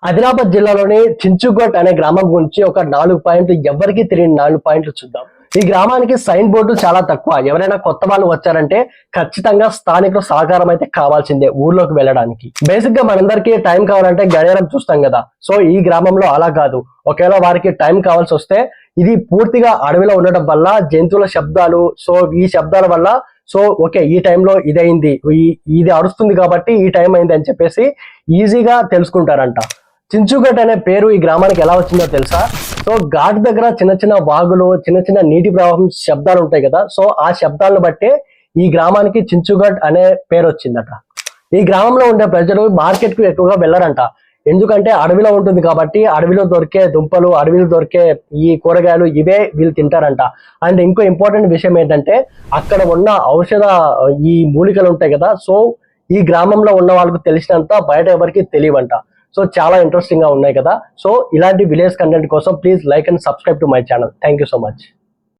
ఆదిలాబాద్ జిల్లాలోని చించుగట్ అనే గ్రామం గురించి ఒక 4 పాయింట్లు ఎవరికి తెలియని 4 పాయింట్లు చూద్దాం. ఈ గ్రామానికి సైన్ బోర్డు చాలా తక్కువ. ఎవరైనా కొత్త వాళ్ళు వచ్చారంటే ఖచ్చితంగా స్థానికుల సహకారం అయితే కావాల్సిందే ఊర్లోకి వెళ్ళడానికి. బేసిక్ గా మనందరికీ టైం కావాలంటే గడియారం చూస్తాం కదా. సో ఈ గ్రామంలో అలా కాదు. ఒకవేళ వారికి టైం కావాల్సి వస్తే ఇది పూర్తిగా అడవిలో ఉండడం వల్ల జంతువుల శబ్దాలు, సో ఈ శబ్దాల వల్ల సో ఓకే ఈ టైంలో ఇదైంది, ఇది అరుస్తుంది కాబట్టి ఈ టైం అయింది అని చెప్పేసి ఈజీగా తెలుసుకుంటారంట. చించుగట్ అనే పేరు ఈ గ్రామానికి ఎలా వచ్చిందో తెలుసా? సో ఘాట్ దగ్గర చిన్న చిన్న వాగులు, చిన్న చిన్న నీటి ప్రవాహం శబ్దాలు ఉంటాయి కదా. సో ఆ శబ్దాలను బట్టే ఈ గ్రామానికి చించుగట్ అనే పేరు వచ్చిందట. ఈ గ్రామంలో ఉండే ప్రజలు మార్కెట్ కు ఎక్కువగా వెళ్ళరంట. ఎందుకంటే అడవిలో ఉంటుంది కాబట్టి అడవిలో దొరికే దుంపలు, అడవిలో దొరికే ఈ కూరగాయలు ఇవే వీళ్ళు తింటారంట. అండ్ ఇంకో ఇంపార్టెంట్ విషయం ఏంటంటే అక్కడ ఉన్న ఔషధ ఈ మూలికలు ఉంటాయి కదా. సో ఈ గ్రామంలో ఉన్న వాళ్ళకు తెలిసినంత బయట ఎవరికి తెలియవంట. సో చాలా ఇంట్రెస్టింగ్ గా ఉన్నాయి కదా. సో ఇలాంటి విలేజ్ కంటెంట్ కోసం please like and subscribe to my channel. Thank you so much.